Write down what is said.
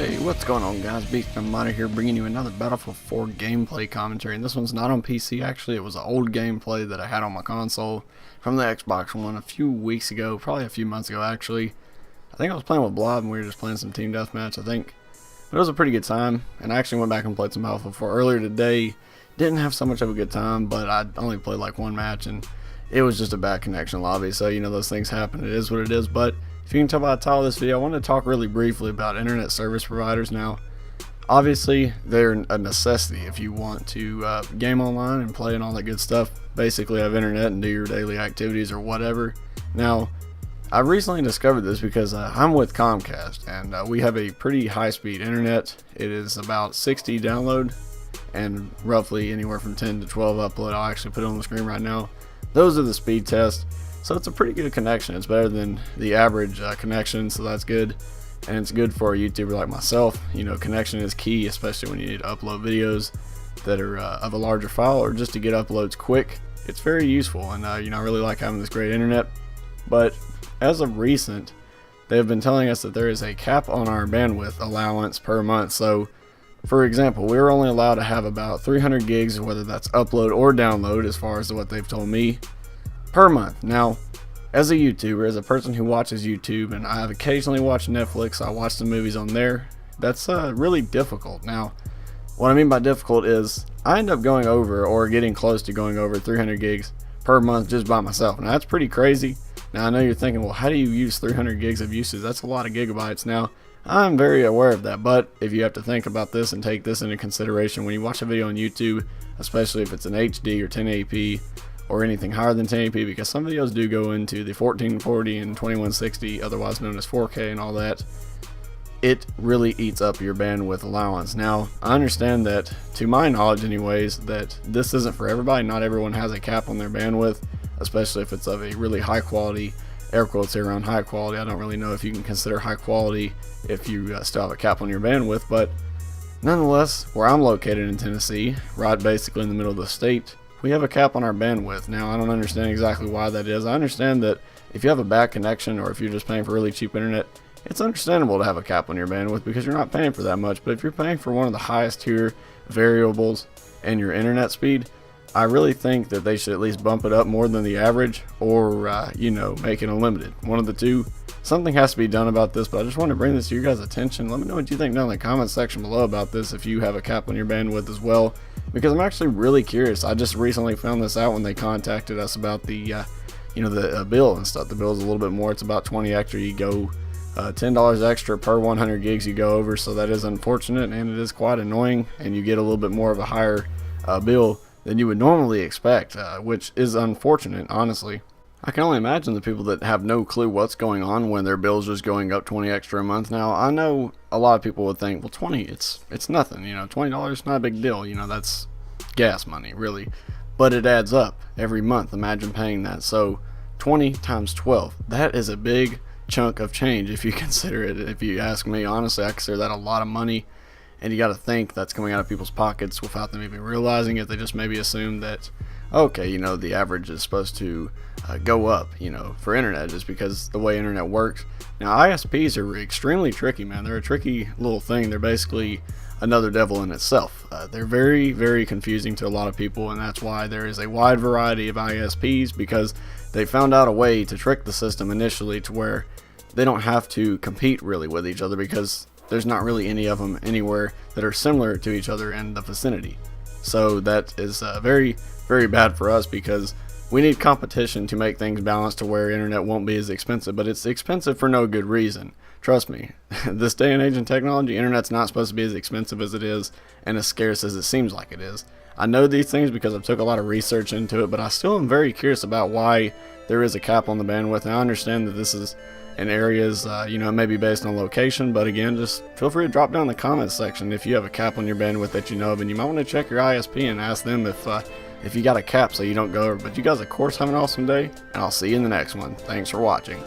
Hey, what's going on, guys? Beast Miner here, bringing you another Battlefield 4 gameplay commentary. And this one's not on PC, actually. It was an old gameplay that I had on my console from the Xbox One a few weeks ago, probably a few months ago, actually. I think I was playing with Blob and we were just playing some team deathmatch, I think. But it was a pretty good time, and I actually went back and played some Battlefield 4 earlier today. Didn't have so much of a good time, but I only played like one match, and it was just a bad connection lobby. So, you know, those things happen. It is what it is, but if you can tell by the title of this video, I want to talk really briefly about internet service providers. Now, obviously, they're a necessity if you want to game online and play and all that good stuff. Basically, have internet and do your daily activities or whatever. Now, I recently discovered this because I'm with Comcast, and we have a pretty high-speed internet. It is about 60 download and roughly anywhere from 10 to 12 upload. I'll actually put it on the screen right now. Those are the speed tests. So it's a pretty good connection. It's better than the average connection, so that's good. And it's good for a YouTuber like myself. You know, connection is key, especially when you need to upload videos that are of a larger file or just to get uploads quick. It's very useful, and you know, I really like having this great internet. But as of recent, they have been telling us that there is a cap on our bandwidth allowance per month. So, for example, we're only allowed to have about 300 gigs, whether that's upload or download, as far as what they've told me, per month. Now, as a YouTuber, as a person who watches YouTube, and I have occasionally watched Netflix, I watch some movies on there, that's really difficult. Now, what I mean by difficult is I end up going over or getting close to going over 300 gigs per month just by myself. Now, that's pretty crazy. Now, I know you're thinking, well, how do you use 300 gigs of usage? That's a lot of gigabytes. Now, I'm very aware of that, but if you have to think about this and take this into consideration when you watch a video on YouTube, especially if it's an HD or 1080p, or anything higher than 1080p, because some videos do go into the 1440 and 2160, otherwise known as 4K and all that, it really eats up your bandwidth allowance. Now, I understand that, to my knowledge anyways, that this isn't for everybody. Not everyone has a cap on their bandwidth, especially if it's of a really high quality, air quotes here around high quality. I don't really know if you can consider high quality if you still have a cap on your bandwidth, but nonetheless, where I'm located in Tennessee, right basically in the middle of the state, we have a cap on our bandwidth. Now, I don't understand exactly why that is. I understand that if you have a bad connection or if you're just paying for really cheap internet, it's understandable to have a cap on your bandwidth because you're not paying for that much. But if you're paying for one of the highest tier variables in your internet speed, I really think that they should at least bump it up more than the average, or you know, make it unlimited. One of the two. Something has to be done about this, but I just want to bring this to your guys' attention. Let me know what you think down in the comment section below about this, if you have a cap on your bandwidth as well, because I'm actually really curious. I just recently found this out when they contacted us about the you know, the bill and stuff. The bill is a little bit more. It's about 20 extra. You go $10 extra per 100 gigs you go over, so that is unfortunate, and it is quite annoying, and you get a little bit more of a higher bill than you would normally expect, which is unfortunate, honestly. I can only imagine the people that have no clue what's going on when their bill's just going up 20 extra a month. Now, I know a lot of people would think, well, 20, it's nothing, you know, $20, not a big deal, you know, that's gas money, really. But it adds up every month. Imagine paying that. So 20 times 12, that is a big chunk of change if you consider it. If you ask me, honestly, I consider that a lot of money. And you got to think that's coming out of people's pockets without them even realizing it. They just maybe assume that, okay, you know, the average is supposed to go up, you know, for internet, just because the way internet works. Now, ISPs are extremely tricky, man. They're a tricky little thing. They're basically another devil in itself. They're very, very confusing to a lot of people, and that's why there is a wide variety of ISPs, because they found out a way to trick the system initially to where they don't have to compete really with each other, because there's not really any of them anywhere that are similar to each other in the vicinity. So that is very, very bad for us, because we need competition to make things balanced to where internet won't be as expensive. But it's expensive for no good reason. Trust me, this day and age in technology, internet's not supposed to be as expensive as it is and as scarce as it seems like it is. I know these things because I've took a lot of research into it, but I still am very curious about why there is a cap on the bandwidth. And I understand that this is in areas, you know, it may be based on location, but again, just feel free to drop down in the comments section if you have a cap on your bandwidth that you know of, and you might want to check your ISP and ask them if you got a cap so you don't go over. But you guys, of course, have an awesome day, and I'll see you in the next one. Thanks for watching.